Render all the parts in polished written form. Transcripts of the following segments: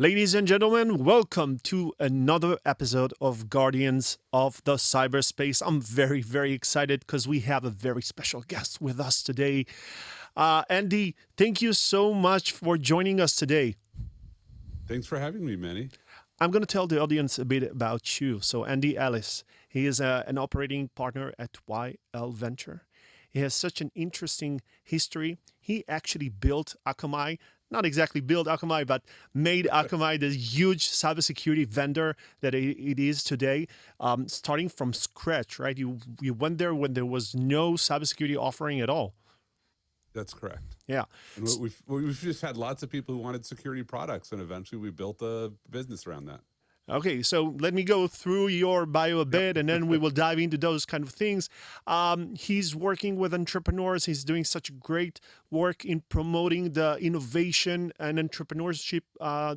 Ladies and gentlemen, welcome to another episode of Guardians of the Cyberspace. I'm very, very excited because we have a very special guest with us today. Andy, thank you so much for joining us today. Thanks for having me, Menny. I'm going to tell the audience a bit about you. So Andy Ellis, he is an operating partner at YL Venture. He has such an interesting history. He actually built Akamai, not exactly built Akamai, but made Akamai the huge cybersecurity vendor that it is today, starting from scratch, right? You went there when there was no cybersecurity offering at all. That's correct. Yeah. And we've just had lots of people who wanted security products, and eventually we built a business around that. Okay, so let me go through your bio a bit, and then we will dive into those kind of things. He's working with entrepreneurs. He's doing such great work in promoting the innovation and entrepreneurship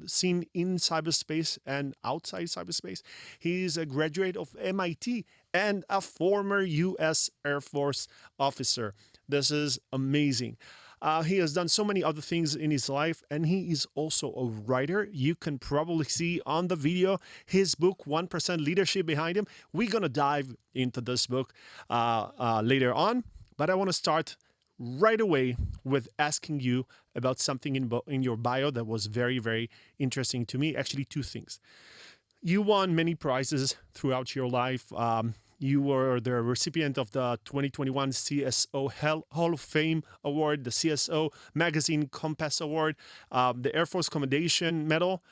scene in cyberspace and outside cyberspace. He's a graduate of MIT and a former U.S. Air Force officer. This is amazing. He has done so many other things in his life, and he is also a writer. You can probably see on the video his book, 1% Leadership, behind him. We're going to dive into this book later on, but I want to start right away with asking you about something in your bio that was very, very interesting to me. Actually, two things. You won many prizes throughout your life. You were the recipient of the 2021 CSO Hall of Fame Award, the CSO Magazine Compass Award, the Air Force Commendation Medal.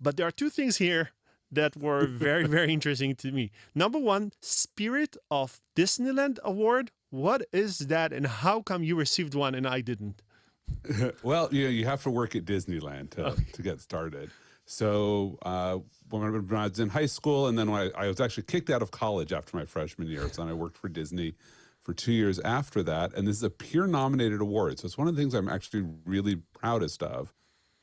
But there are two things here that were very, very interesting to me. Number one, Spirit of Disneyland Award. What is that, and how come you received one and I didn't? Well, you have to work at Disneyland to get started. So when I was in high school, and then when I was actually kicked out of college after my freshman year, so then I worked for Disney for 2 years after that. And this is a peer-nominated award. So it's one of the things I'm actually really proudest of.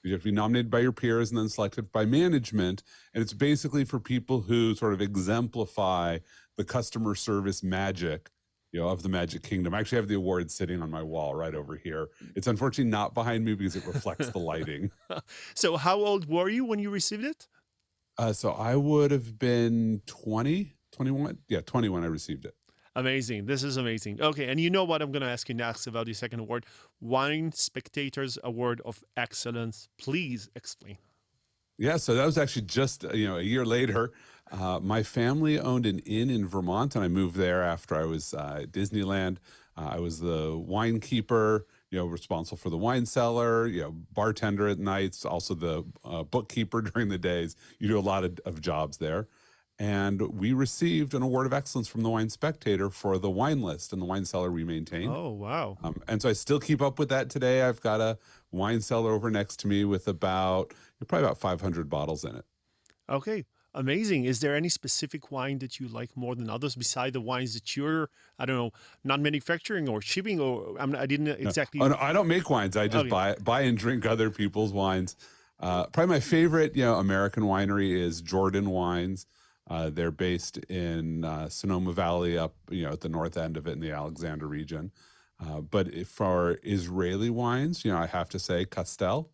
You have to be nominated by your peers and then selected by management. And it's basically for people who sort of exemplify the customer service magic of the Magic Kingdom. I actually have the award sitting on my wall right over here. It's unfortunately not behind me because it reflects the lighting. So how old were you when you received it? So I would have been 20, 21. Yeah, 20 when I received it. Amazing. This is amazing. Okay, and you know what I'm going to ask you next about the second award, Wine Spectators Award of Excellence. Please explain. Yeah, so that was actually just a year later. My family owned an inn in Vermont, and I moved there after I was at Disneyland. I was the wine keeper, responsible for the wine cellar, bartender at nights, also the bookkeeper during the days. You do a lot of jobs there. And we received an award of excellence from the Wine Spectator for the wine list and the wine cellar we maintained. Oh, wow. And so I still keep up with that today. I've got a wine cellar over next to me with probably about 500 bottles in it. Okay, amazing. Is there any specific wine that you like more than others beside the wines that you're, I don't know, not manufacturing or shipping? Or I didn't exactly. No, I don't make wines. I just buy and drink other people's wines. Probably my favorite, American winery is Jordan Wines. They're based in Sonoma Valley up, at the north end of it in the Alexander region. But for Israeli wines, I have to say Castel.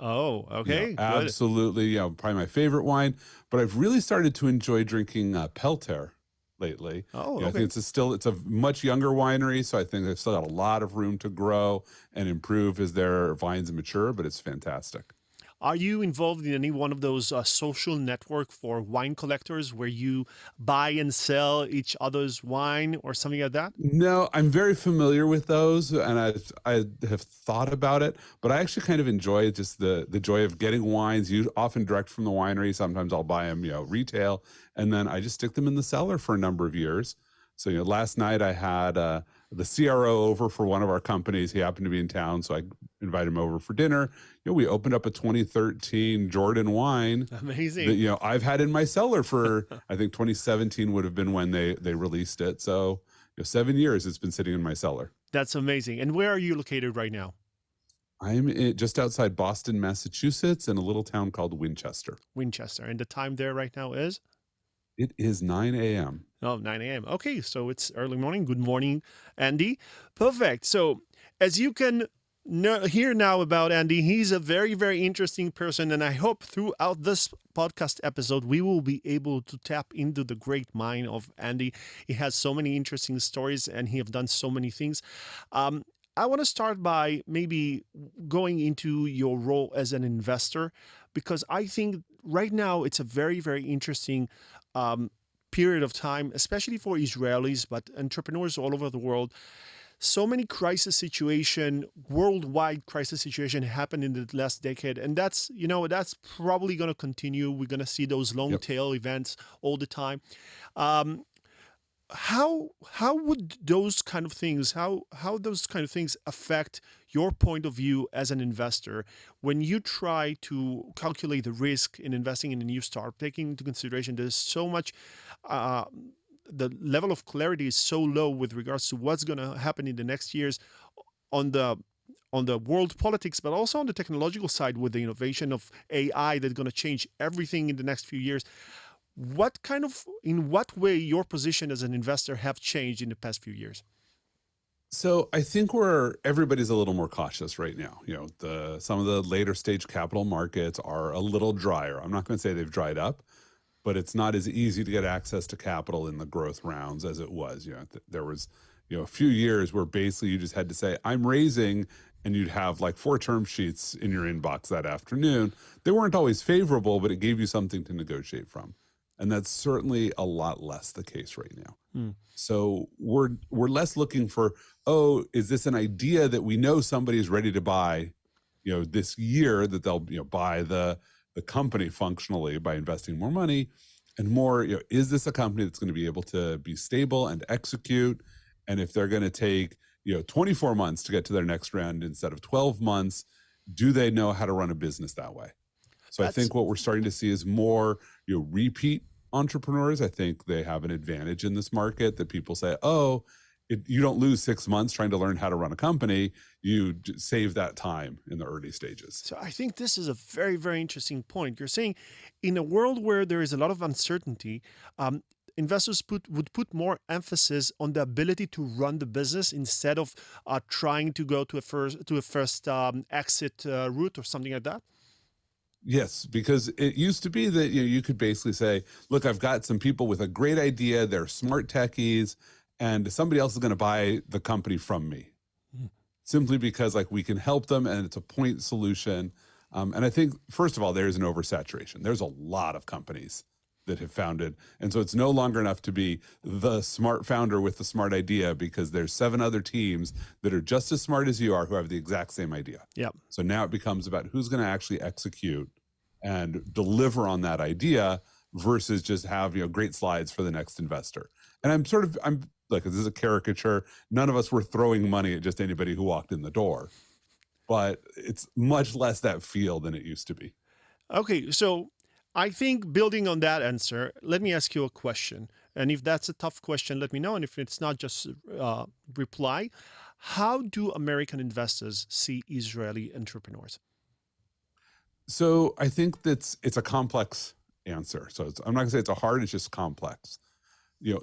Oh, okay. Absolutely. Probably my favorite wine. But I've really started to enjoy drinking Pelter lately. Oh, okay. I think it's a much younger winery, so I think they've still got a lot of room to grow and improve as their vines mature, but it's fantastic. Are you involved in any one of those social network for wine collectors where you buy and sell each other's wine or something like that? No, I'm very familiar with those, and I have thought about it, but I actually kind of enjoy just the joy of getting wines, often direct from the winery. Sometimes I'll buy them, retail, and then I just stick them in the cellar for a number of years. So, last night I had the CRO over for one of our companies. He happened to be in town, so I invited him over for dinner. We opened up a 2013 Jordan wine. Amazing. That, I've had in my cellar for, I think 2017 would have been when they released it. So 7 years it's been sitting in my cellar. That's amazing. And where are you located right now? I'm just outside Boston, Massachusetts, in a little town called Winchester. Winchester. And the time there right now is? It is 9 a.m. Oh, 9 a.m. Okay, so it's early morning. Good morning, Andy. Perfect. So as you can hear now about Andy. He's a very, very interesting person, and I hope throughout this podcast episode we will be able to tap into the great mind of Andy. He has so many interesting stories, and he have done so many things. I want to start by maybe going into your role as an investor, because I think right now it's a very, very interesting period of time, especially for Israelis, but entrepreneurs all over the world. So many crisis situation, worldwide crisis situation happened in the last decade, and that's probably going to continue. We're going to see those long Yep. tail events all the time. Um, how would those kind of things affect your point of view as an investor when you try to calculate the risk in investing in a new startup, taking into consideration there's so much uh, the level of clarity is so low with regards to what's going to happen in the next years on the world politics, but also on the technological side with the innovation of AI that's going to change everything in the next few years. In what way your position as an investor have changed in the past few years? So I think everybody's a little more cautious right now. Some of the later stage capital markets are a little drier. I'm not going to say they've dried up, but it's not as easy to get access to capital in the growth rounds as it was. There was, a few years where basically you just had to say, I'm raising, and you'd have like 4 term sheets in your inbox that afternoon. They weren't always favorable, but it gave you something to negotiate from. And that's certainly a lot less the case right now. Hmm. So we're less looking for, oh, is this an idea that we know somebody is ready to buy, this year, that they'll buy the company functionally by investing more money, and more, is this a company that's going to be able to be stable and execute? And if they're going to take 24 months to get to their next round instead of 12 months, do they know how to run a business that way? So I That's think what we're starting to see is more repeat entrepreneurs. I think they have an advantage in this market, that people say, oh, you don't lose 6 months trying to learn how to run a company. You save that time in the early stages. So I think this is a very, very interesting point. You're saying in a world where there is a lot of uncertainty, investors would put more emphasis on the ability to run the business instead of trying to go to a first exit route or something like that. Yes, because it used to be that you could basically say, look, I've got some people with a great idea, they're smart techies, and somebody else is going to buy the company from me, Mm. simply because like we can help them and it's a point solution. And I think, first of all, there's an oversaturation. There's a lot of companies that have founded. And so it's no longer enough to be the smart founder with the smart idea, because there's 7 other teams that are just as smart as you are who have the exact same idea. Yeah. So now it becomes about who's going to actually execute and deliver on that idea, versus just have great slides for the next investor. And I'm like, this is a caricature. None of us were throwing money at just anybody who walked in the door, but it's much less that feel than it used to be. Okay, so I think building on that answer, let me ask you a question. And if that's a tough question, let me know. And if it's not, just reply. How do American investors see Israeli entrepreneurs? So I think it's a complex answer. So I'm not gonna say it's a hard, it's just complex.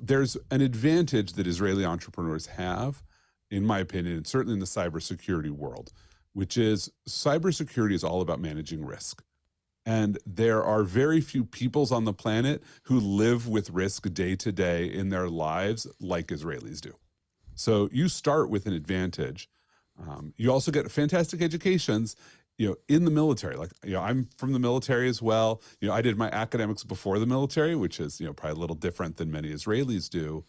There's an advantage that Israeli entrepreneurs have, in my opinion, and certainly in the cybersecurity world, which is cybersecurity is all about managing risk. And there are very few peoples on the planet who live with risk day to day in their lives like Israelis do. So you start with an advantage. You also get fantastic educations, in the military. Like, I'm from the military as well. I did my academics before the military, which is, probably a little different than many Israelis do.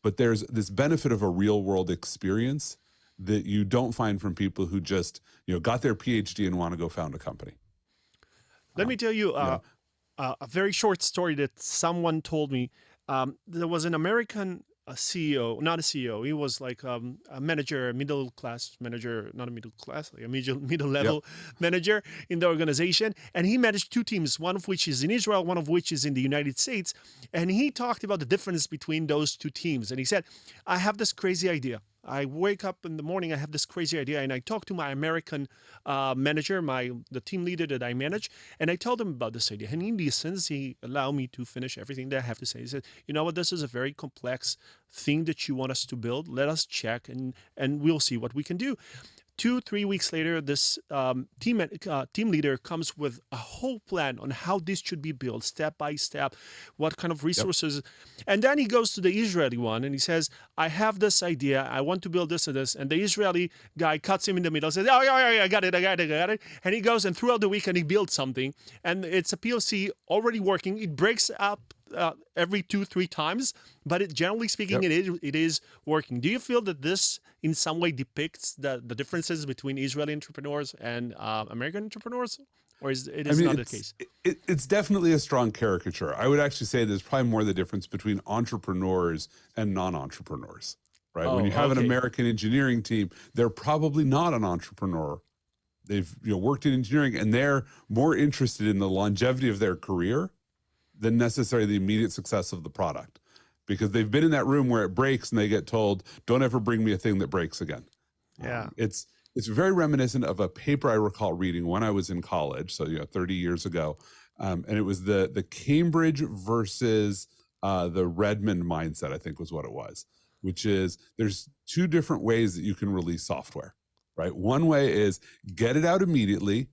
But there's this benefit of a real world experience that you don't find from people who just, got their PhD and want to go found a company. Let me tell you Yeah. a very short story that someone told me. There was an American CEO, not a CEO. He was like a manager, a middle class manager, not a middle class, like a middle Yep. level manager in the organization. And he managed 2 teams, one of which is in Israel, one of which is in the United States. And he talked about the difference between those 2 teams. And he said, I have this crazy idea. I wake up in the morning, I have this crazy idea, and I talk to my American manager, the team leader that I manage, and I tell them about this idea. And he listens, he allow me to finish everything that I have to say. He said, you know what, this is a very complex thing that you want us to build. Let us check, and we'll see what we can do. 2-3 weeks later, this team leader comes with a whole plan on how this should be built step by step, what kind of Yep. resources. And then he goes to the Israeli one and he says, I have this idea. I want to build this and this. And the Israeli guy cuts him in the middle, says, oh, yeah, I got it. And he goes and throughout the weekend, he builds something. And it's a POC already working. It breaks up every 2-3 times, but generally speaking, Yep. it is working. Do you feel that this in some way depicts the differences between Israeli entrepreneurs and American entrepreneurs, or is it I mean, not the case? it's definitely a strong caricature. I would actually say there's probably more the difference between entrepreneurs and non-entrepreneurs, right? When Oh, you have an okay. American engineering team, they're probably not an entrepreneur. They've worked in engineering, and they're more interested in the longevity of their career than necessarily the immediate success of the product, because they've been in that room where it breaks and they get told, don't ever bring me a thing that breaks again. Yeah. It's very reminiscent of a paper I recall reading when I was in college, so 30 years ago, and it was the Cambridge versus the Redmond mindset, I think was what it was, which is there's two different ways that you can release software, right? One way is get it out immediately.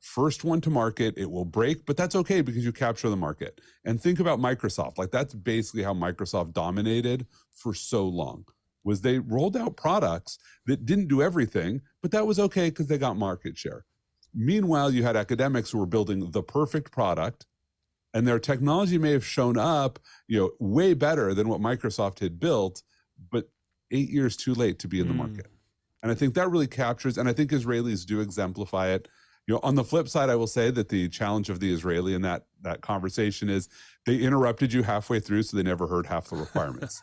First one to market, it will break, but that's okay because you capture the market. And think about Microsoft. Like, that's basically how Microsoft dominated for so long, was they rolled out products that didn't do everything, but that was okay because they got market share. Meanwhile, you had academics who were building the perfect product, and their technology may have shown up, way better than what Microsoft had built, but 8 years too late to be in the market. And I think that really captures, and I think Israelis do exemplify it. On the flip side, I will say that the challenge of the Israeli in that conversation is they interrupted you halfway through, so they never heard half the requirements.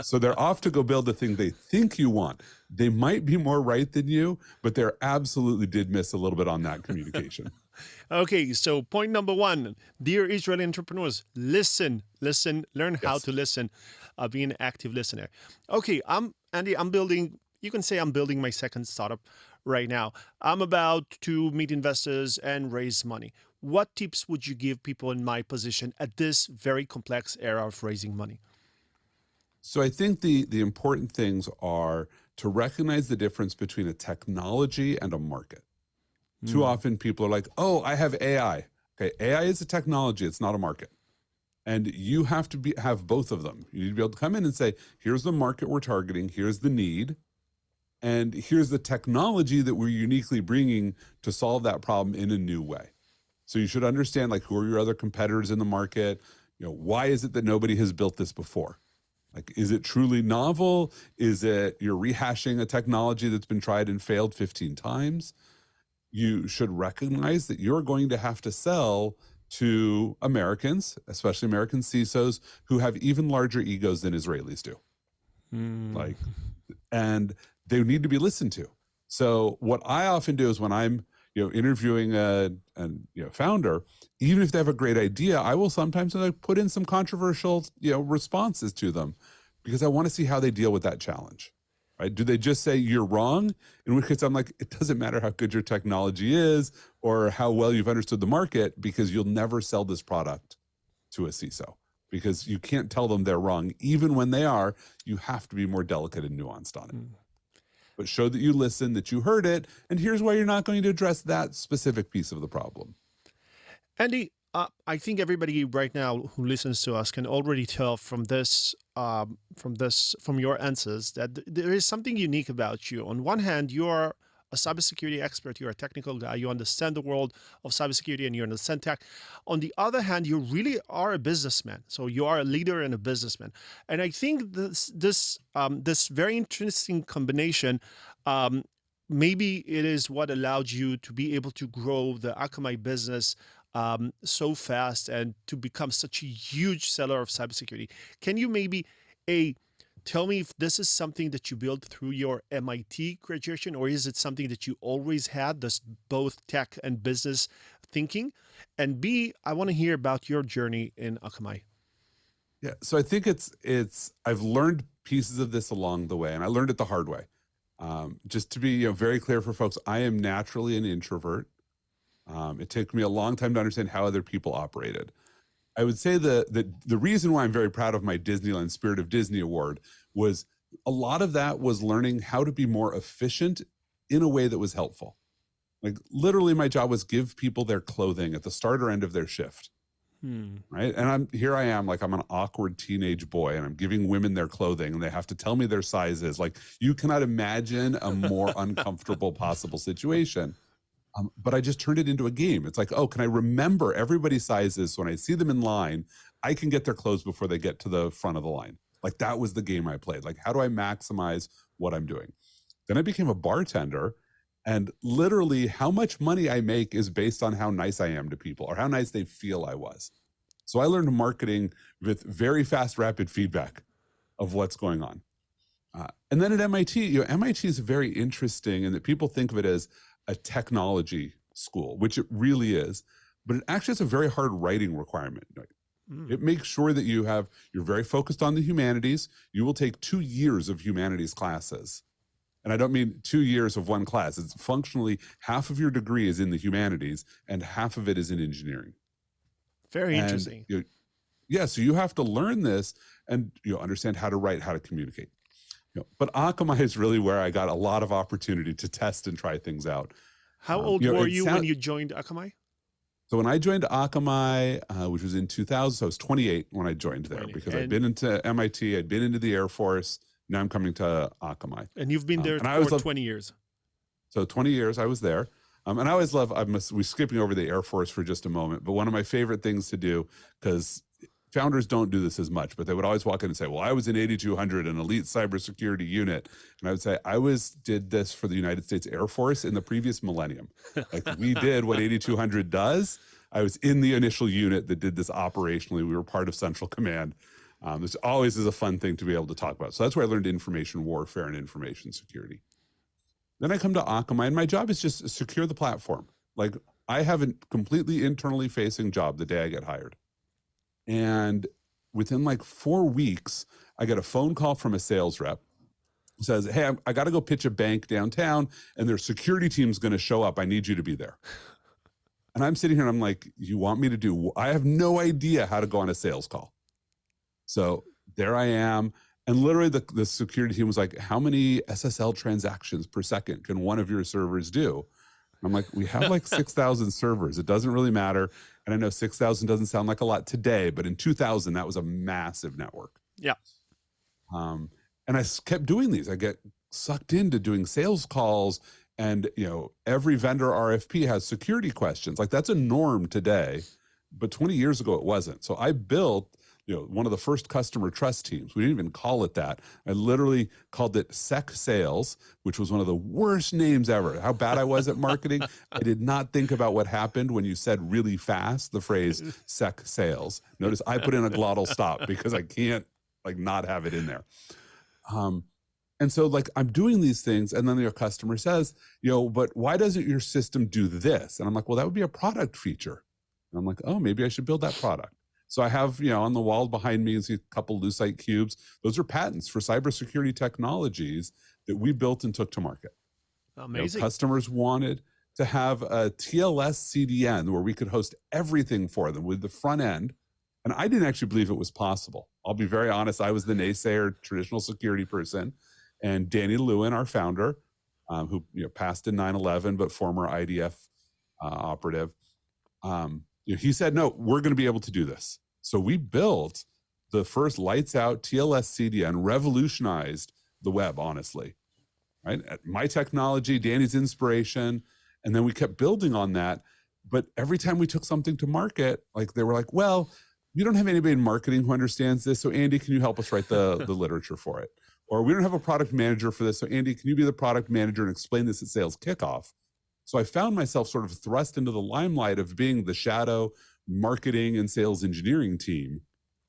So they're off to go build the thing they think you want. They might be more right than you, but they absolutely did miss a little bit on that communication. Okay, so point number one, dear Israeli entrepreneurs, listen, learn how Yes. to listen, be an active listener. Okay, Andy, you can say I'm building my second startup right now. I'm about to meet investors and raise money. What tips would you give people in my position at this very complex era of raising money? So I think the important things are to recognize the difference between a technology and a market. Too often people are like, oh, I have AI. Okay, AI is a technology, it's not a market. And you have to have both of them. You need to be able to come in and say, here's the market we're targeting, here's the need, and here's the technology that we're uniquely bringing to solve that problem in a new way. So you should understand, like, who are your other competitors in the market? Why is it that nobody has built this before? Like, is it truly novel? Is it you're rehashing a technology that's been tried and failed 15 times? You should recognize that you're going to have to sell to Americans, especially American CISOs, who have even larger egos than Israelis do. Like, and they need to be listened to. So what I often do is when I'm interviewing a founder, even if they have a great idea, I will sometimes put in some controversial responses to them, because I want to see how they deal with that challenge. Right? Do they just say you're wrong? In which case I'm like, it doesn't matter how good your technology is or how well you've understood the market, because you'll never sell this product to a CISO, because you can't tell them they're wrong. Even when they are, you have to be more delicate and nuanced on it. But show that you listen, that you heard it, and here's why you're not going to address that specific piece of the problem. Andy, I think everybody right now who listens to us can already tell from your answers that there is something unique about you. On one hand, you are a cybersecurity expert, you're a technical guy, you understand the world of cybersecurity and you understand tech. On the other hand, you really are a businessman. So you are a leader and a businessman. And I think this very interesting combination, maybe it is what allowed you to be able to grow the Akamai business so fast and to become such a huge seller of cybersecurity. Can you maybe tell me if this is something that you built through your MIT graduation, or is it something that you always had, this both tech and business thinking? And B, I want to hear about your journey in Akamai. Yeah, so I think I've learned pieces of this along the way, and I learned it the hard way. Just to be very clear for folks, I am naturally an introvert. It took me a long time to understand how other people operated. I would say the reason why I'm very proud of my Disneyland Spirit of Disney Award was a lot of that was learning how to be more efficient in a way that was helpful. Like literally my job was give people their clothing at the start or end of their shift. Right. And I am like, I'm an awkward teenage boy and I'm giving women their clothing and they have to tell me their sizes. Like you cannot imagine a more uncomfortable possible situation. But I just turned it into a game. It's like, oh, can I remember everybody's sizes? So when I see them in line, I can get their clothes before they get to the front of the line. Like that was the game I played. Like, how do I maximize what I'm doing? Then I became a bartender. And literally how much money I make is based on how nice I am to people or how nice they feel I was. So I learned marketing with very fast, rapid feedback of what's going on. And then at MIT, MIT is very interesting in that people think of it as a technology school, which it really is, but it actually has a very hard writing requirement. It makes sure that you're very focused on the humanities. You will take 2 years of humanities classes. And I don't mean 2 years of one class. It's functionally half of your degree is in the humanities and half of it is in engineering. Very interesting. So you have to learn this and understand how to write, how to communicate. But Akamai is really where I got a lot of opportunity to test and try things out. How old were you when you joined Akamai? So when I joined Akamai, which was in 2000, so I was 28 when I joined there because I'd been into MIT, I'd been into the Air Force. Now I'm coming to Akamai. And you've been there for 20 years. So 20 years I was there. And I always love, we're skipping over the Air Force for just a moment, but one of my favorite things to do, because founders don't do this as much, but they would always walk in and say, well, I was in 8200, an elite cybersecurity unit. And I would say, I did this for the United States Air Force in the previous millennium. Like we did what 8200 does. I was in the initial unit that did this operationally. We were part of Central Command. This always is a fun thing to be able to talk about. So that's where I learned information warfare and information security. Then I come to Akamai, and my job is just secure the platform. Like I have a completely internally facing job the day I get hired. And within like 4 weeks, I get a phone call from a sales rep who says, hey, I got to go pitch a bank downtown and their security team's going to show up. I need you to be there. And I'm sitting here and I'm like, you want me to do, I have no idea how to go on a sales call. So there I am. And literally the security team was like, how many SSL transactions per second can one of your servers do? I'm like, we have like 6,000 servers. It doesn't really matter. And I know 6,000 doesn't sound like a lot today, but in 2000, that was a massive network. Yeah. And I kept doing these. I get sucked into doing sales calls and, every vendor RFP has security questions. Like that's a norm today, but 20 years ago, it wasn't. So I built one of the first customer trust teams. We didn't even call it that. I literally called it Sec Sales, which was one of the worst names ever. How bad I was at marketing. I did not think about what happened when you said really fast the phrase Sec Sales. Notice I put in a glottal stop because I can't not have it in there. And so I'm doing these things and then your customer says, but why doesn't your system do this? And I'm like, well, that would be a product feature. And I'm like, oh, maybe I should build that product. So I have, on the wall behind me, you see a couple Lucite cubes. Those are patents for cybersecurity technologies that we built and took to market. Amazing. Customers wanted to have a TLS CDN where we could host everything for them with the front end. And I didn't actually believe it was possible. I'll be very honest. I was the naysayer, traditional security person. And Danny Lewin, our founder, who passed in 9/11, but former IDF operative, he said, no, we're going to be able to do this. So we built the first lights out TLS CDN, revolutionized the web, honestly, right? My technology, Danny's inspiration. And then we kept building on that. But every time we took something to market, they were like, well, we don't have anybody in marketing who understands this. So Andy, can you help us write the literature for it? Or we don't have a product manager for this. So Andy, can you be the product manager and explain this at sales kickoff? So I found myself sort of thrust into the limelight of being the shadow marketing and sales engineering team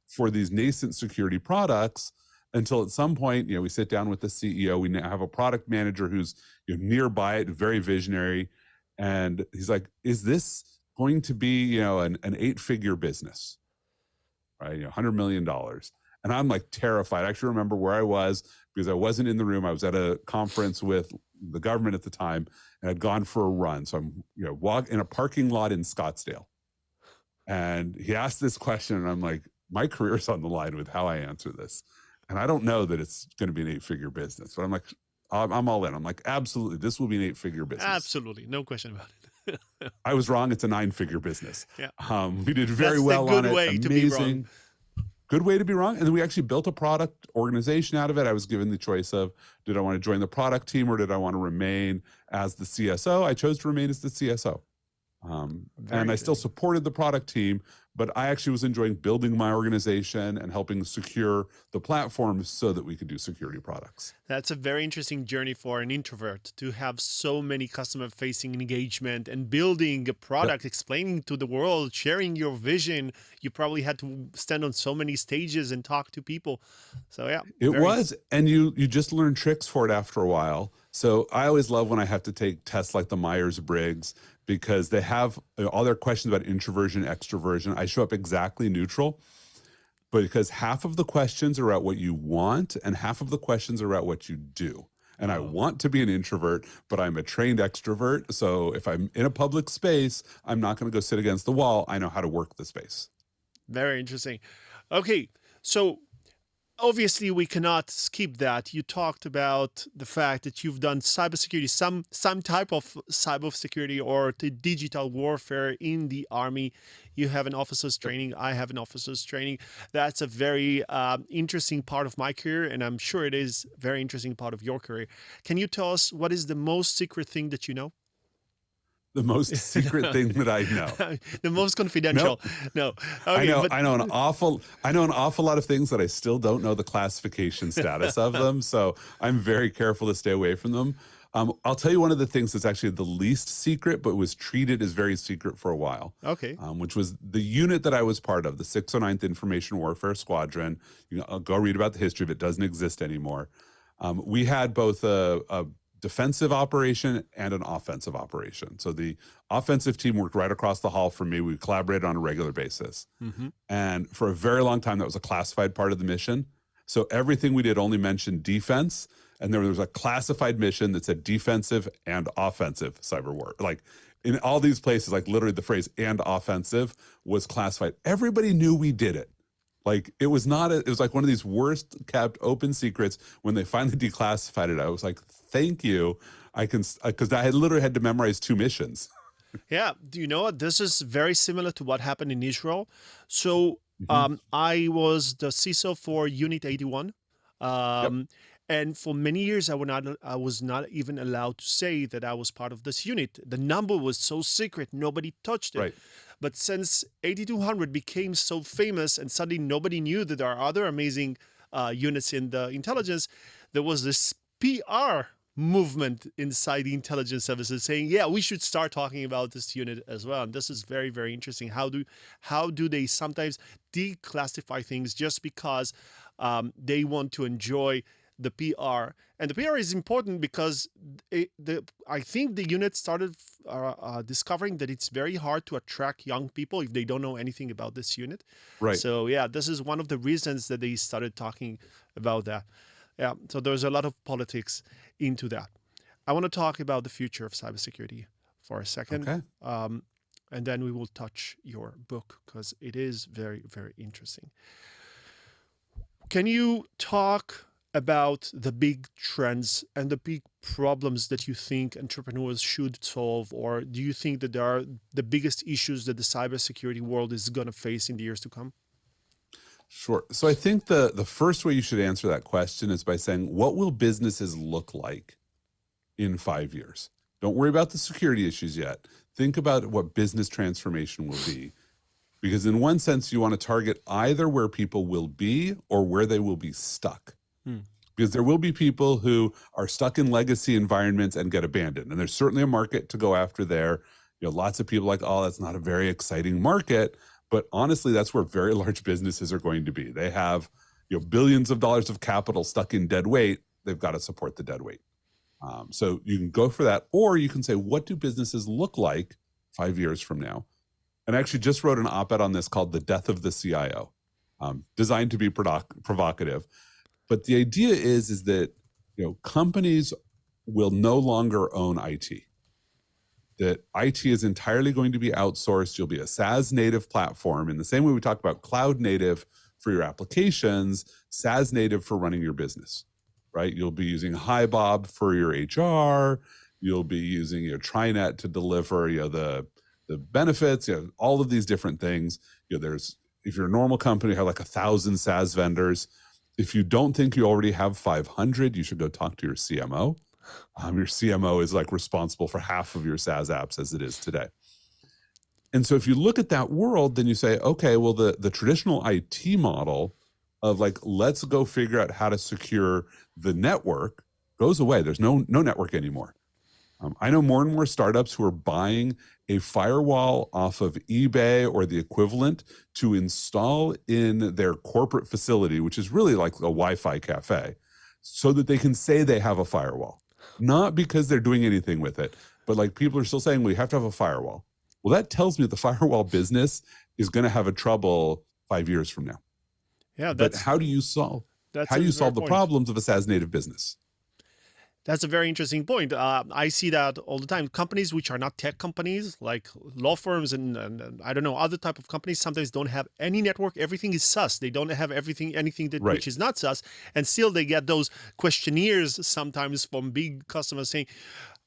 for these nascent security products until at some point, we sit down with the CEO. We now have a product manager who's nearby it, very visionary. And he's like, is this going to be, an 8-figure business, right? $100 million. And I'm terrified. I actually remember where I was because I wasn't in the room. I was at a conference with the government at the time and I'd gone for a run. So I'm, walk in a parking lot in Scottsdale. And he asked this question and I'm like, my career's on the line with how I answer this. And I don't know that it's going to be an 8-figure business, but I'm like, I'm all in. I'm like, absolutely, this will be an 8-figure business. Absolutely. No question about it. I was wrong. It's a 9-figure business. Yeah. We did very That's the well on good it. way to be wrong. Amazing. Good way to be wrong. And then we actually built a product organization out of it. I was given the choice of, did I want to join the product team or did I want to remain as the CSO? I chose to remain as the CSO. And I still supported the product team, but I actually was enjoying building my organization and helping secure the platform so that we could do security products. That's a very interesting journey for an introvert to have so many customer-facing engagement and building a product, explaining to the world, sharing your vision. You probably had to stand on so many stages and talk to people. So yeah. It was, and you just learn tricks for it after a while. So I always love when I have to take tests like the Myers-Briggs, because they have all their questions about introversion, extroversion. I show up exactly neutral, but because half of the questions are about what you want and half of the questions are about what you do. And I want to be an introvert, but I'm a trained extrovert. So if I'm in a public space, I'm not going to go sit against the wall. I know how to work the space. Very interesting. Okay, so obviously we cannot skip that. You talked about the fact that you've done cybersecurity, some type of cybersecurity or the digital warfare in the army. You have an officer's training. I have an officer's training. That's a very interesting part of my career, and I'm sure it is a very interesting part of your career. Can you tell us what is the most secret thing that you know? The most secret thing that I know. The most confidential. No. Okay, I know an awful lot of things that I still don't know the classification status of them. So I'm very careful to stay away from them. I'll tell you one of the things that's actually the least secret, but was treated as very secret for a while. Okay. Which was the unit that I was part of, the 609th Information Warfare Squadron. I'll go read about the history of it. It doesn't exist anymore. We had both a defensive operation and an offensive operation. So the offensive team worked right across the hall from me. We collaborated on a regular basis. Mm-hmm. And for a very long time, that was a classified part of the mission. So everything we did only mentioned defense. And there was a classified mission that said defensive and offensive cyber war. Like in all these places, like literally the phrase and offensive was classified. Everybody knew we did it. Like it was like one of these worst kept open secrets. When they finally declassified it, I was like, thank you. Because I had literally had to memorize 2 missions. Yeah. Do you know what? This is very similar to what happened in Israel. So I was the CISO for Unit 81. And for many years, I was not even allowed to say that I was part of this unit. The number was so secret, nobody touched it. Right. But since 8200 became so famous and suddenly nobody knew that there are other amazing units in the intelligence, there was this PR movement inside the intelligence services saying, yeah, we should start talking about this unit as well. And this is very, very interesting. How do they sometimes declassify things just because they want to enjoy the PR? And the PR is important because I think the unit started discovering that it's very hard to attract young people if they don't know anything about this unit. Right. So yeah, this is one of the reasons that they started talking about that. Yeah. So there's a lot of politics into that. I want to talk about the future of cybersecurity for a second. Okay. And then we will touch your book because it is very, very interesting. Can you talk about the big trends and the big problems that you think entrepreneurs should solve, or do you think that there are the biggest issues that the cybersecurity world is going to face in the years to come? Sure. So I think the first way you should answer that question is by saying, what will businesses look like in 5 years? Don't worry about the security issues yet. Think about what business transformation will be. Because in one sense, you want to target either where people will be or where they will be stuck. Because there will be people who are stuck in legacy environments and get abandoned. And there's certainly a market to go after there. Lots of people like, oh, that's not a very exciting market. But honestly, that's where very large businesses are going to be. They have billions of dollars of capital stuck in dead weight. They've got to support the dead weight. So you can go for that. Or you can say, what do businesses look like 5 years from now? And I actually just wrote an op-ed on this called The Death of the CIO, designed to be provocative. But the idea is that companies will no longer own IT. That IT is entirely going to be outsourced. You'll be a SaaS native platform in the same way we talk about cloud native for your applications, SaaS native for running your business. right? You'll be using HiBob for your HR. You'll be using your Trinet to deliver, the benefits, all of these different things. If you're a normal company, you have like 1,000 SaaS vendors. If you don't think you already have 500, you should go talk to your CMO. Your CMO is like responsible for half of your SaaS apps as it is today. And so if you look at that world, then you say, okay, well, the traditional IT model of like, let's go figure out how to secure the network goes away. There's no network anymore. I know more and more startups who are buying a firewall off of eBay or the equivalent to install in their corporate facility, which is really like a Wi-Fi cafe, so that they can say they have a firewall. Not because they're doing anything with it, but like people are still saying, we have to have a firewall. Well, that tells me the firewall business is going to have a trouble 5 years from now. Yeah, but how do you solve the problems of a SaaS native business? That's a very interesting point. I see that all the time. Companies which are not tech companies, like law firms and I don't know, other type of companies, sometimes don't have any network. Everything is SaaS. They don't have anything that which is not SaaS. And still they get those questionnaires sometimes from big customers saying,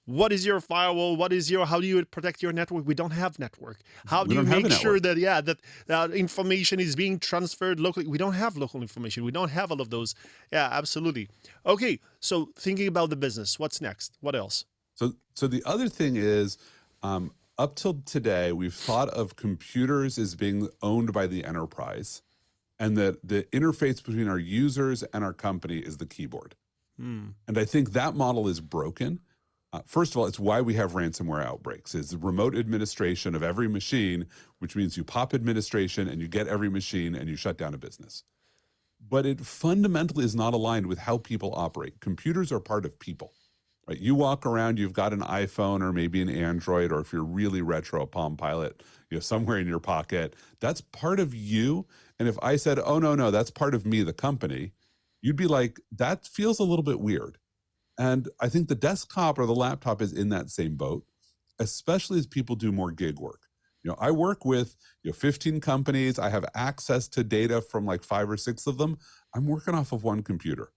what is your firewall? How do you protect your network? We don't have network. How do you make sure that information is being transferred locally? We don't have local information. We don't have all of those. Yeah, absolutely. Okay, so thinking about the business, what's next? What else? So the other thing is, up till today, we've thought of computers as being owned by the enterprise, and that the interface between our users and our company is the keyboard. And I think that model is broken. First of all, it's why we have ransomware outbreaks. It's remote administration of every machine, which means you pop administration and you get every machine and you shut down a business. But it fundamentally is not aligned with how people operate. Computers are part of people, right? You walk around, you've got an iPhone or maybe an Android, or if you're really retro, a Palm Pilot, somewhere in your pocket. That's part of you. And if I said, oh, no, that's part of me, the company, you'd be like, that feels a little bit weird. And I think the desktop or the laptop is in that same boat, especially as people do more gig work. I work with 15 companies. I have access to data from like 5 or 6 of them. I'm working off of one computer.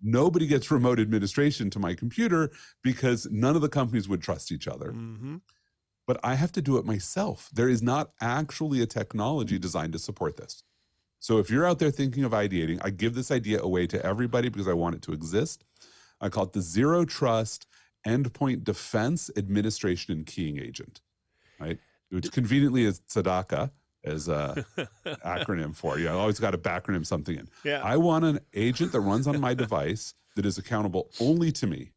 Nobody gets remote administration to my computer because none of the companies would trust each other. But I have to do it myself. There is not actually a technology designed to support this. So if you're out there thinking of ideating, I give this idea away to everybody because I want it to exist. I call it the Zero Trust Endpoint Defense Administration and Keying Agent, right? Which conveniently is Tzedakah as an acronym for. I always got to backronym something in. Yeah. I want an agent that runs on my device that is accountable only to me,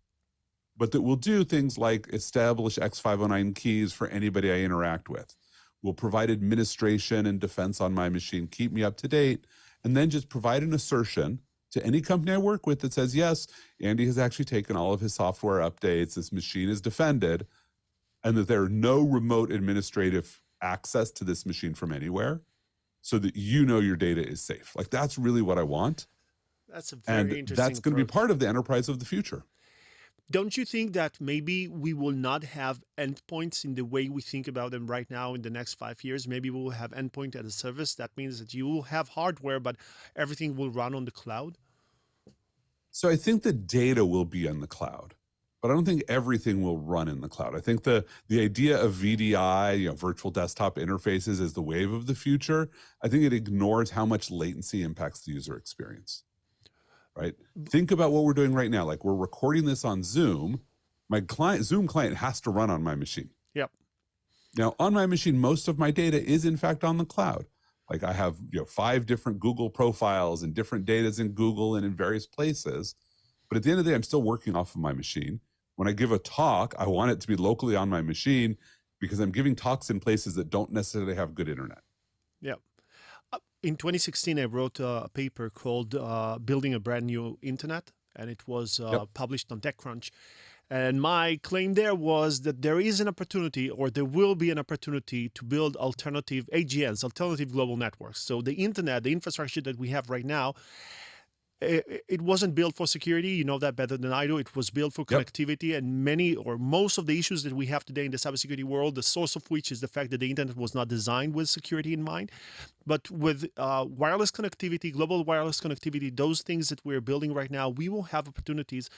but that will do things like establish X509 keys for anybody I interact with, will provide administration and defense on my machine, keep me up to date, and then just provide an assertion to any company I work with that says, yes, Andy has actually taken all of his software updates, this machine is defended, and that there are no remote administrative access to this machine from anywhere, so that your data is safe. Like, that's really what I want. That's a very interesting that's going to be part of the enterprise of the future. Don't you think that maybe we will not have endpoints in the way we think about them right now in the next 5 years? Maybe we will have endpoint as a service. That means that you will have hardware, but everything will run on the cloud? So I think the data will be in the cloud, but I don't think everything will run in the cloud. I think the idea of VDI, virtual desktop interfaces, is the wave of the future. I think it ignores how much latency impacts the user experience. Right? Think about what we're doing right now. Like, we're recording this on Zoom. My Zoom client has to run on my machine. Yep. Now, on my machine, most of my data is in fact on the cloud. Like, I have 5 different Google profiles and different data's in Google and in various places. But at the end of the day, I'm still working off of my machine. When I give a talk, I want it to be locally on my machine because I'm giving talks in places that don't necessarily have good internet. Yep. In 2016, I wrote a paper called Building a Brand New Internet, and it was published on TechCrunch. And my claim there was that there is an opportunity, or there will be an opportunity, to build alternative AGNs, alternative global networks. So the internet, the infrastructure that we have right now, it wasn't built for security. You know that better than I do. It was built for Yep. connectivity, and many or most of the issues that we have today in the cybersecurity world, the source of which is the fact that the internet was not designed with security in mind. But with wireless connectivity, global wireless connectivity, those things that we're building right now, we will have opportunities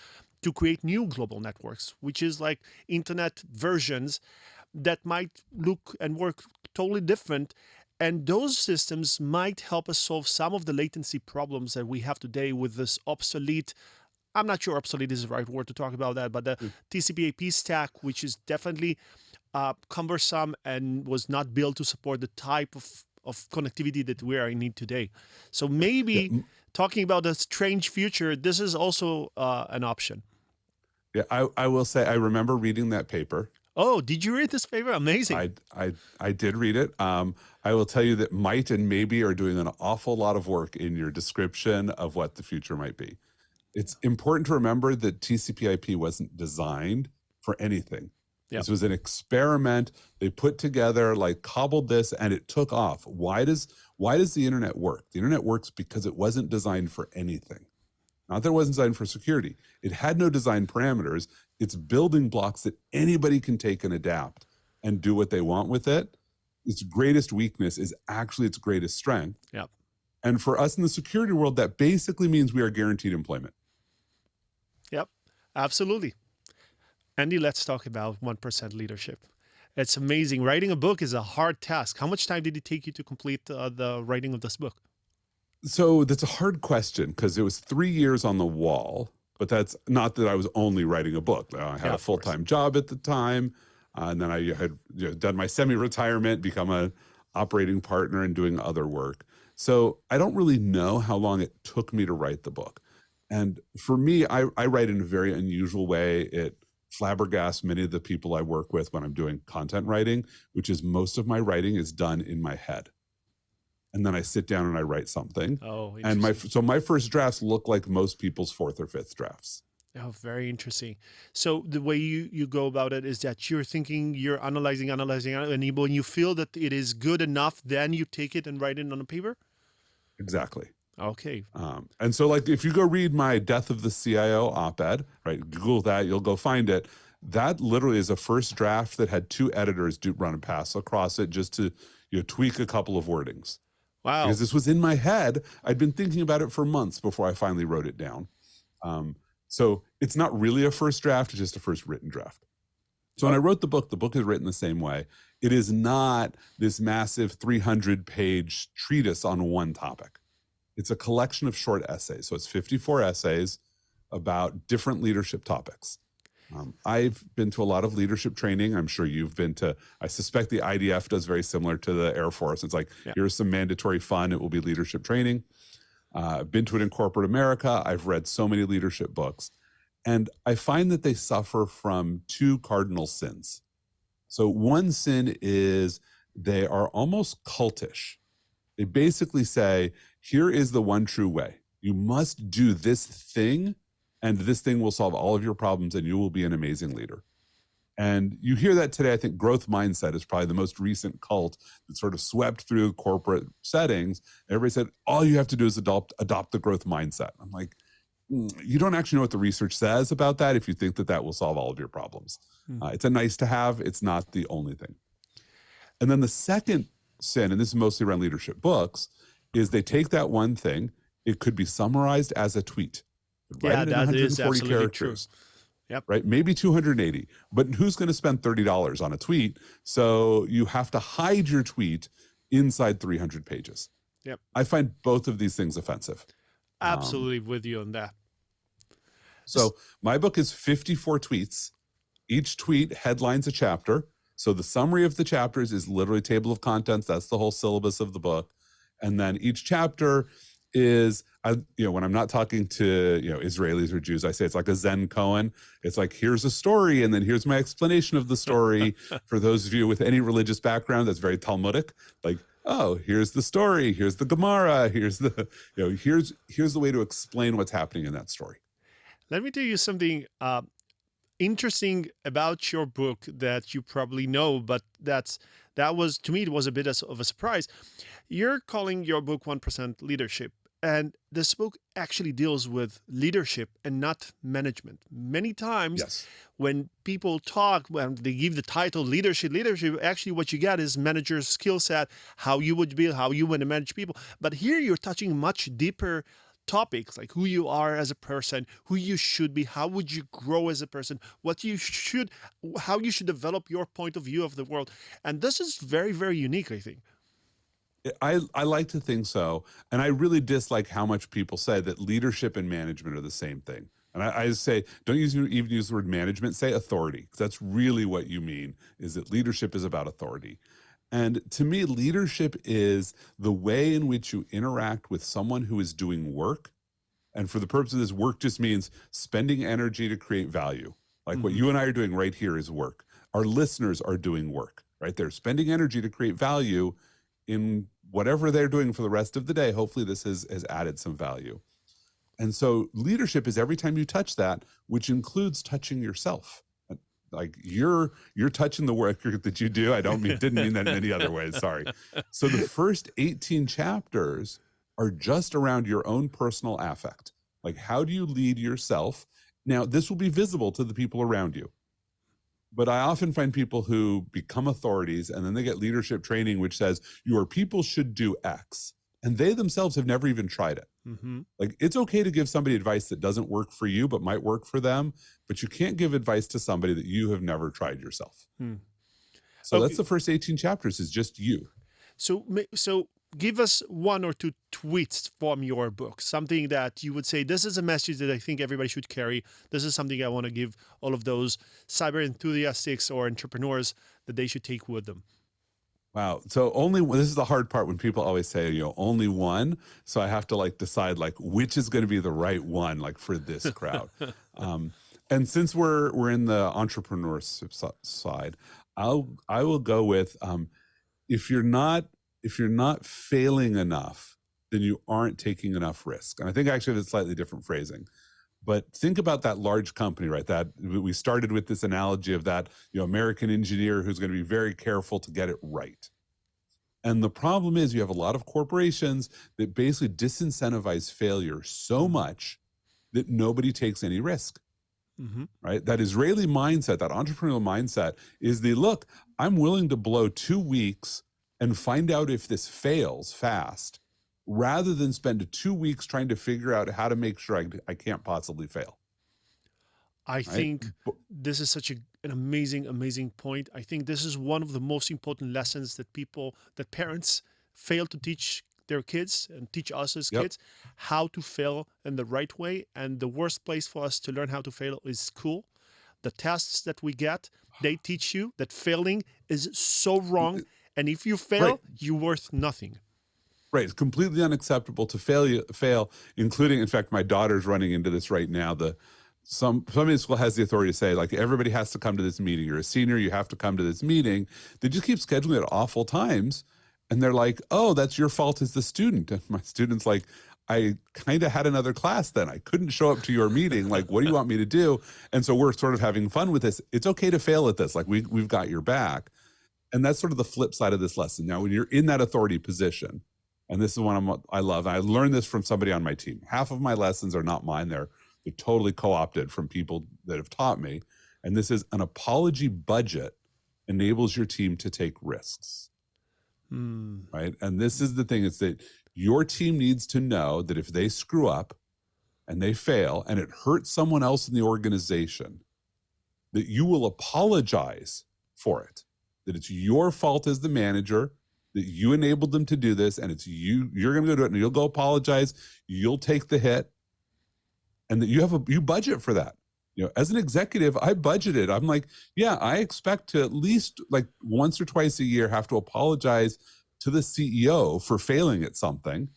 to create new global networks, which is like internet versions that might look and work totally different. And those systems might help us solve some of the latency problems that we have today with this obsolete, I'm not sure obsolete is the right word to talk about that, but the TCP/IP stack, which is definitely cumbersome and was not built to support the type of connectivity that we are in need today. So Yeah. maybe talking about a strange future, this is also an option. Yeah. I will say I remember reading that paper. Oh, did you read this paper? Amazing. I did read it. I will tell you that might and maybe are doing an awful lot of work in your description of what the future might be. It's important to remember that TCP/IP wasn't designed for anything. Yep. This was an experiment. They put together, like cobbled this, and it took off. Why does the internet work? The internet works because it wasn't designed for anything. Not that it wasn't designed for security. It had no design parameters. It's building blocks that anybody can take and adapt and do what they want with it. Its greatest weakness is actually its greatest strength. Yep. And for us in the security world, that basically means we are guaranteed employment. Yep, absolutely. Andy, let's talk about 1% leadership. It's amazing. Writing a book is a hard task. How much time did it take you to complete the writing of this book? So that's a hard question because it was 3 years on the wall, but that's not that I was only writing a book. I had a full-time job at the time, and then I had done my semi-retirement, become an operating partner and doing other work. So I don't really know how long it took me to write the book. And for me, I write in a very unusual way. It flabbergasts many of the people I work with when I'm doing content writing, which is most of my writing is done in my head. And then I sit down and I write something. Oh, and my first drafts look like most people's fourth or fifth drafts. Oh, very interesting. So the way you go about it is that you're thinking, you're analyzing, and when you feel that it is good enough, then you take it and write it on a paper? Exactly. Okay. And so like if you go read my Death of the CIO op-ed, right, Google that, you'll go find it. That literally is a first draft that had 2 editors run a pass across it just to tweak a couple of wordings. Wow. Because this was in my head. I'd been thinking about it for months before I finally wrote it down. So it's not really a first draft, it's just a first written draft. So when I wrote the book is written the same way. It is not this massive 300-page treatise on one topic. It's a collection of short essays. So it's 54 essays about different leadership topics. I've been to a lot of leadership training. I'm sure you've been to, I suspect the IDF does very similar to the Air Force. It's like, here's some mandatory fun. It will be leadership training. I've been to it in corporate America. I've read so many leadership books. And I find that they suffer from 2 cardinal sins. So one sin is they are almost cultish. They basically say, here is the one true way. You must do this thing, and this thing will solve all of your problems, and you will be an amazing leader. And you hear that today. I think growth mindset is probably the most recent cult that sort of swept through corporate settings. Everybody said, all you have to do is adopt the growth mindset. I'm like, you don't actually know what the research says about that if you think that will solve all of your problems. It's a nice to have. It's not the only thing. And then the second sin, and this is mostly around leadership books, is they take that one thing. It could be summarized as a tweet. Yeah, it in that 140 is absolutely characters. true. Yep. Right? Maybe 280. But who's going to spend $30 on a tweet? So you have to hide your tweet inside 300 pages. Yep. I find both of these things offensive. Absolutely with you on that. So my book is 54 tweets. Each tweet headlines a chapter. So the summary of the chapters is literally table of contents. That's the whole syllabus of the book. And then each chapter is, when I'm not talking to, Israelis or Jews, I say it's like a Zen koan. It's like, here's a story, and then here's my explanation of the story. For those of you with any religious background, that's very Talmudic. Like, oh, here's the story, here's the Gemara, here's the, here's the way to explain what's happening in that story. Let me tell you something interesting about your book that you probably know, but that was, to me, it was a bit of a surprise. You're calling your book 1% Leadership. And this book actually deals with leadership and not management. Many times Yes. when people talk, when they give the title leadership, actually what you get is manager's skill set, how you would be, how you want to manage people. But here you're touching much deeper topics like who you are as a person, who you should be, how would you grow as a person, how you should develop your point of view of the world. And this is very, very unique, I think. I like to think so. And I really dislike how much people say that leadership and management are the same thing. And I say, don't even use the word management, say authority, because that's really what you mean, is that leadership is about authority. And to me, leadership is the way in which you interact with someone who is doing work. And for the purpose of this, work just means spending energy to create value. Like what you and I are doing right here is work. Our listeners are doing work, right? They're spending energy to create value in whatever they're doing for the rest of the day. Hopefully this has added some value. And so leadership is every time you touch that, which includes touching yourself. Like you're touching the work that you do. Didn't mean that in any other way. Sorry. So the first 18 chapters are just around your own personal affect. Like, how do you lead yourself? Now, this will be visible to the people around you. But I often find people who become authorities and then they get leadership training, which says your people should do X. And they themselves have never even tried it. Like, it's okay to give somebody advice that doesn't work for you, but might work for them. But you can't give advice to somebody that you have never tried yourself. So that's the first 18 chapters is just you. So give us one or two tweets from your book, something that you would say, this is a message that I think everybody should carry. This is something I want to give all of those cyber enthusiasts or entrepreneurs that they should take with them. Wow. So this is the hard part when people always say, only one. So I have to decide which is going to be the right one, for this crowd. And since we're in the entrepreneurship side, I will go with, if you're not failing enough, then you aren't taking enough risk. And I think actually that's slightly different phrasing. But think about that large company, right? That we started with this analogy of that American engineer who's going to be very careful to get it right. And the problem is you have a lot of corporations that basically disincentivize failure so much that nobody takes any risk. Right? That Israeli mindset, that entrepreneurial mindset is look, I'm willing to blow 2 weeks and find out if this fails fast, rather than spend 2 weeks trying to figure out how to make sure I can't possibly fail. I think this is such an amazing, amazing point. I think this is one of the most important lessons that parents fail to teach their kids and teach us as kids, how to fail in the right way. And the worst place for us to learn how to fail is school. The tests that we get, they teach you that failing is so wrong. And if you fail, you're worth nothing. Right. It's completely unacceptable to fail, including, in fact, my daughter's running into this right now. Somebody in school has the authority to say, everybody has to come to this meeting. You're a senior, you have to come to this meeting. They just keep scheduling it at awful times. And they're like, oh, that's your fault as the student. And my student's like, I kind of had another class then. I couldn't show up to your meeting. What do you want me to do? And so we're sort of having fun with this. It's okay to fail at this. We've got your back. And that's sort of the flip side of this lesson. Now, when you're in that authority position, and this is one I love, and I learned this from somebody on my team. Half of my lessons are not mine. They're totally co-opted from people that have taught me. And this is an apology budget enables your team to take risks. Right? And this is the thing, it's that your team needs to know that if they screw up and they fail and it hurts someone else in the organization, that you will apologize for it. That it's your fault as the manager, that you enabled them to do this, and it's you're going to go do it, and you'll go apologize, you'll take the hit, and that you budget for that. As an executive, I budgeted. I'm like, yeah, I expect to at least once or twice a year have to apologize to the CEO for failing at something.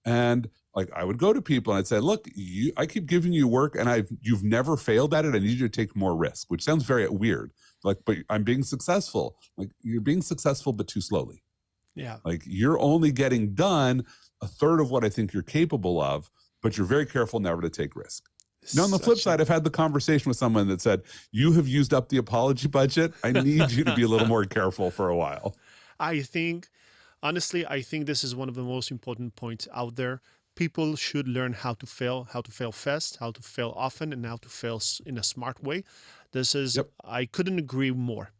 And I would go to people and I'd say, look, I keep giving you work and you've never failed at it. I need you to take more risk, which sounds very weird. But I'm being successful. You're being successful, but too slowly. Yeah. You're only getting done a third of what I think you're capable of, but you're very careful never to take risk. Now, on the flip side, I've had the conversation with someone that said, you have used up the apology budget. I need you to be a little more careful for a while. I think Honestly, I think this is one of the most important points out there. People should learn how to fail fast, how to fail often, and how to fail in a smart way. This is, Yep. I couldn't agree more.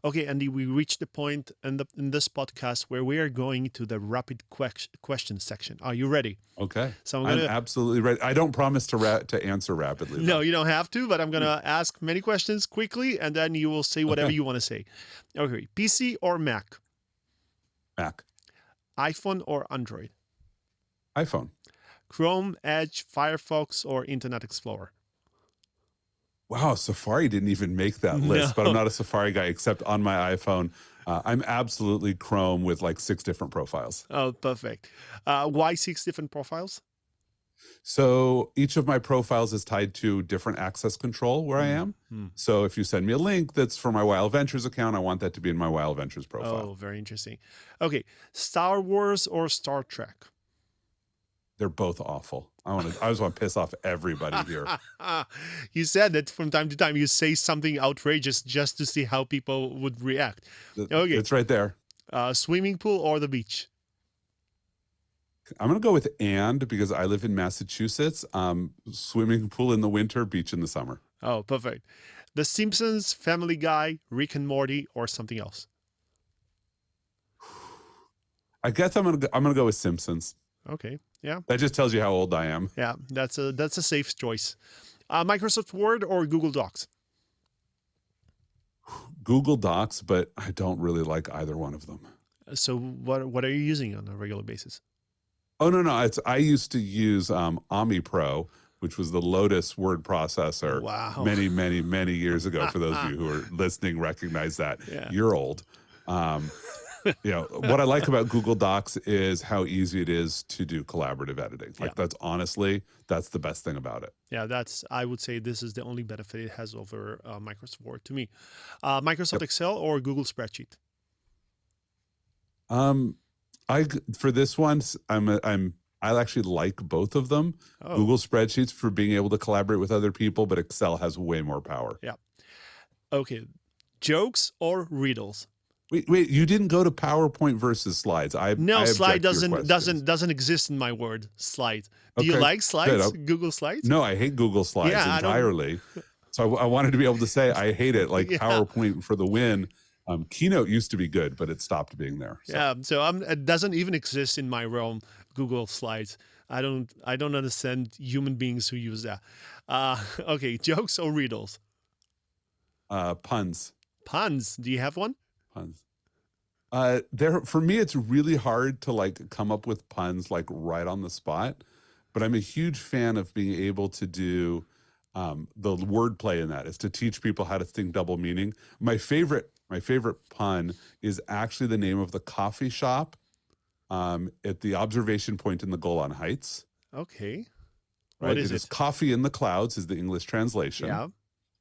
Okay, Andy, we reached the point in this podcast where we are going to the rapid question section. Are you ready? Okay. So I'm I'm gonna. absolutely ready. I don't promise to answer rapidly, No, though. you don't have to, but I'm gonna ask many questions quickly, and then you will say whatever Okay. you want to say. Okay, PC or Mac, Mac. iPhone or Android, iPhone. Chrome, Edge, Firefox, or Internet Explorer. Wow, Safari didn't even make that list, but I'm No. not a Safari guy except on my iPhone. I'm absolutely Chrome with like 6 different profiles. Oh, perfect. Why 6 different profiles? So each of my profiles is tied to different access control where I am. So if you send me a link that's for my Wild Ventures account, I want that to be in my Wild Ventures profile. Oh, very interesting. Okay, Star Wars or Star Trek? They're both awful. I just want to piss off everybody here. You said that from time to time you say something outrageous just to see how people would react. Okay, It's right there. swimming pool or the beach? I'm going to go with because I live in Massachusetts. Swimming pool in the winter, beach in the summer. Oh, perfect. The Simpsons, Family Guy, Rick and Morty, or something else? I guess I'm gonna go with Simpsons. Okay, yeah, That just tells you how old I am. yeah, that's a safe choice. Microsoft Word or Google Docs? Google Docs, but I don't really like either one of them. So what are you using on a regular basis? Oh no, I used to use OmniPro, which was the Lotus word processor. Wow. Many years ago. For those of you who are listening, recognize that. Yeah. You're old. What I like about Google Docs is how easy it is to do collaborative editing. Like that's the best thing about it. Yeah, I would say this is the only benefit it has over Microsoft Word to me. Microsoft Excel or Google Spreadsheet? For this one, I actually like both of them. Oh. Google Spreadsheets for being able to collaborate with other people, but Excel has way more power. Yeah. Okay. Jokes or riddles? Wait, you didn't go to PowerPoint versus slides. No, I slide object to your questions. doesn't exist in my word. Slide. Do you Okay, like slides? good. Google Slides? No, I hate Google Slides Yeah, I don't- entirely. So I wanted to be able to say I hate it, like Yeah. PowerPoint for the win. Keynote used to be good, but it stopped being there. So. Yeah. So it doesn't even exist in my realm. Google Slides. I don't understand human beings who use that. Okay. Jokes or riddles? Puns. Puns. Do you have one? Puns. For me, it's really hard to like come up with puns like right on the spot, but I'm a huge fan of being able to do the wordplay in that is to teach people how to think double meaning. My favorite pun is actually the name of the coffee shop at the observation point in the Golan Heights. Okay. Right? What is It is it? Coffee in the Clouds is the English translation, Yeah.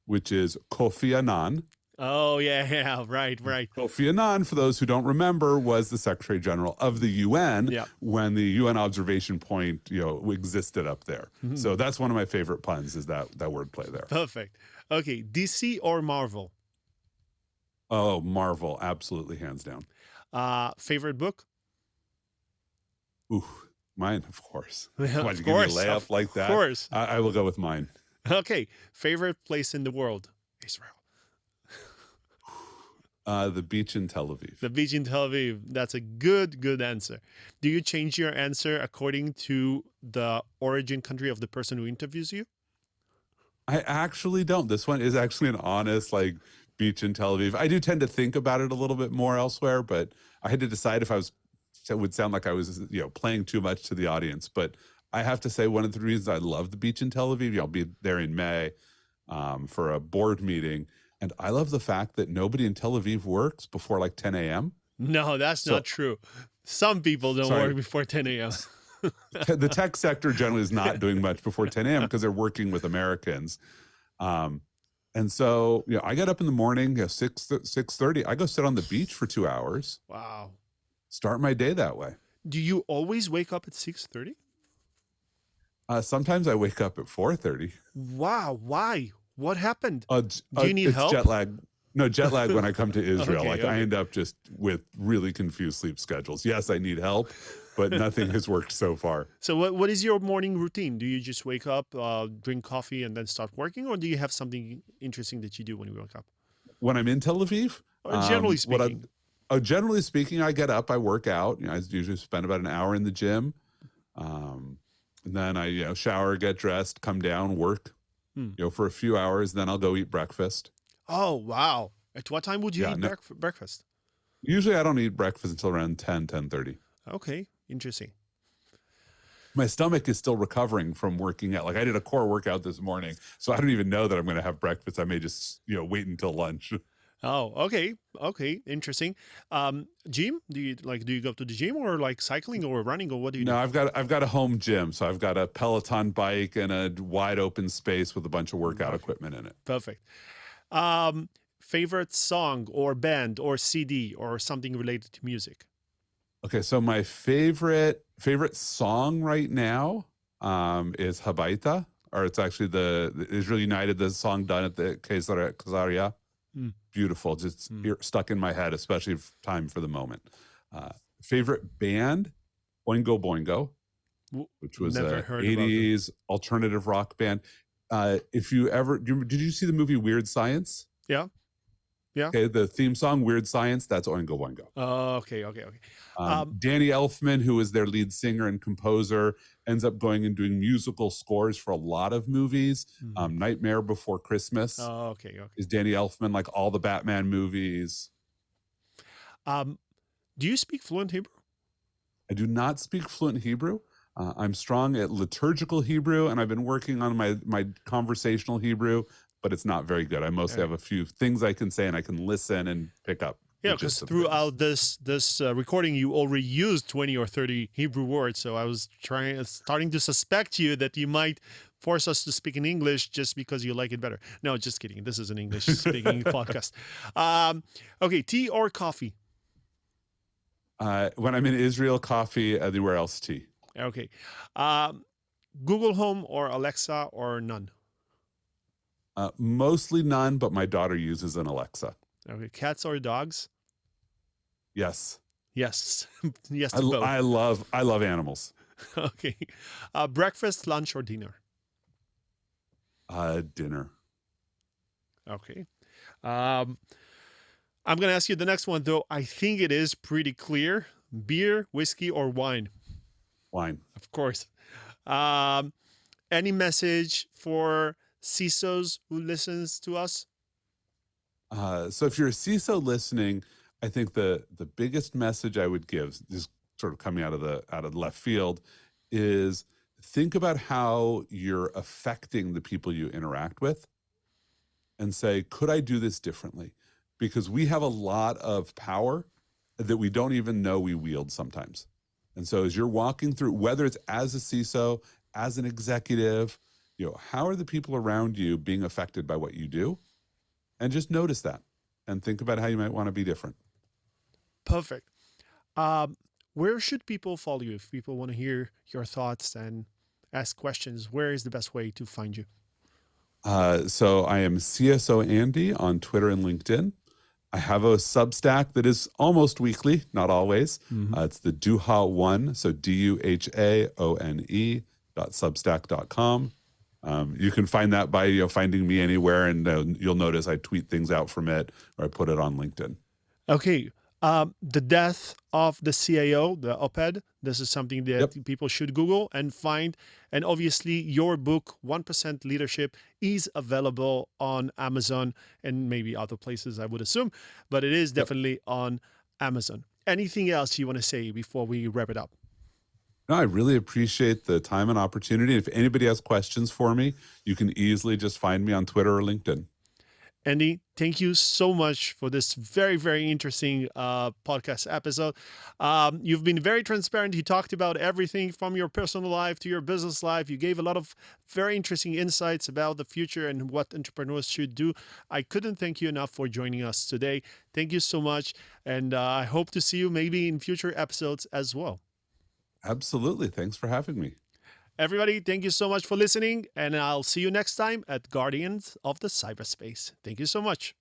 which is Kofi Annan. Oh, yeah. Right. Kofi Annan, for those who don't remember, was the Secretary General of the UN Yeah. when the UN observation point, existed up there. So that's one of my favorite puns is that wordplay there. Perfect. Okay. DC or Marvel? Oh, Marvel, absolutely, hands down. Favorite book? Ooh, mine, of course. Yeah, Why'd of you give me a course, layup of like that? course. I will go with mine. Okay. Favorite place in the world? Israel. The beach in Tel Aviv. The beach in Tel Aviv. That's a good answer. Do you change your answer according to the origin country of the person who interviews you? I actually don't. This one is actually an honest, like, beach in Tel Aviv. I do tend to think about it a little bit more elsewhere, but I had to decide if it would sound like I was, playing too much to the audience. But I have to say one of the reasons I love the beach in Tel Aviv, I'll be there in May for a board meeting. And I love the fact that nobody in Tel Aviv works before like 10 a.m. No, that's not true. Some people don't work before 10 a.m. The tech sector generally is not doing much before 10 a.m. because they're working with Americans. And so, I get up in the morning, 6:30. I go sit on the beach for 2 hours. Wow. Start my day that way. Do you always wake up at 6:30? Sometimes I wake up at 4:30. Wow. Why? What happened? Do you need help? Jet lag. No, jet lag when I come to Israel. Okay, Like I okay. end up just with really confused sleep schedules. Yes, I need help, but nothing has worked so far. So what is your morning routine? Do you just wake up, drink coffee, and then start working, or do you have something interesting that you do when you wake up? When I'm in Tel Aviv, Or generally what I speaking. generally speaking, I get up, I work out. You know, I usually spend about an hour in the gym, um, and then I shower, get dressed, come down, work. Hmm. For a few hours. Then I'll go eat breakfast. Oh, wow. At what time would you Yeah, eat no, breakfast? usually I don't eat breakfast until around 10:30. Okay, interesting. My stomach is still recovering from working out. Like I did a core workout this morning, so I don't even know that I'm going to have breakfast. I may just wait until lunch. Oh, okay. Okay, interesting. Gym? Do you go to the gym or like cycling or running or what do you No, do? I've got a home gym, so I've got a Peloton bike and a wide open space with a bunch of workout Okay, equipment in it. perfect. Um, Favorite song or band or CD or something related to music? Okay, so my favorite song right now is Habaita, or it's actually the Israel United, the song done at the Kesaria. Hmm. Beautiful, just stuck in my head, especially time for the moment. Uh, Favorite band, Oingo Boingo, which was Never a heard about them. 80s alternative rock band. If you ever did you see the movie Weird Science? Yeah, yeah. Okay, the theme song Weird Science, that's Oingo Boingo. Okay, okay, okay. Um, Danny Elfman, who is their lead singer and composer, ends up going and doing musical scores for a lot of movies. mhm. Nightmare Before Christmas Okay, okay. is Danny Elfman, like all the Batman movies. Um, do you speak fluent Hebrew? I do not speak fluent Hebrew. I'm strong at liturgical Hebrew, and I've been working on my conversational Hebrew, but it's not very good. I mostly have a few things I can say, and I can listen and pick up Yeah, the because gist of things. throughout this recording, you already used 20 or 30 Hebrew words. So I was starting to suspect you that you might force us to speak in English just because you like it better. No, just kidding. This is an English speaking podcast. Okay, tea or coffee? When I'm in Israel, coffee. Anywhere else, tea. Okay, um, Google Home or Alexa or none? Mostly none, but my daughter uses an Alexa. Okay, cats or dogs? Yes, Yes, yes to both. I love animals. Okay, breakfast, lunch, or dinner? Dinner. Okay. Um, I'm going to ask you the next one, though. I think it is pretty clear. Beer, whiskey, or wine? Wine. Of course. Um, any message for CISOs who listens to us? So if you're a CISO listening, I think the biggest message I would give, just sort of coming out of the left field, is think about how you're affecting the people you interact with, and say, could I do this differently? Because we have a lot of power that we don't even know we wield sometimes. And so as you're walking through, whether it's as a CISO, as an executive, how are the people around you being affected by what you do? And just notice that and think about how you might want to be different. Perfect. Um, where should people follow you if people want to hear your thoughts and ask questions? Where is the best way to find you? So I am CSO Andy on Twitter and LinkedIn. I have a Substack that is almost weekly, not always. It's the Duha One, so DUHAONE.substack.com. You can find that by finding me anywhere, and you'll notice I tweet things out from it, or I put it on LinkedIn. Okay. The death of the CIO, the op-ed, this is something that Yep. people should Google and find. And obviously, your book, 1% Leadership, is available on Amazon and maybe other places, I would assume, but it is Yep. definitely on Amazon. Anything else you want to say before we wrap it up? No, I really appreciate the time and opportunity. If anybody has questions for me, you can easily just find me on Twitter or LinkedIn. Andy, thank you so much for this very, very interesting podcast episode. You've been very transparent. You talked about everything from your personal life to your business life. You gave a lot of very interesting insights about the future and what entrepreneurs should do. I couldn't thank you enough for joining us today. Thank you so much. And I hope to see you maybe in future episodes as well. Absolutely. Thanks for having me. Everybody, thank you so much for listening, and I'll see you next time at Guardians of the Cyberspace. Thank you so much.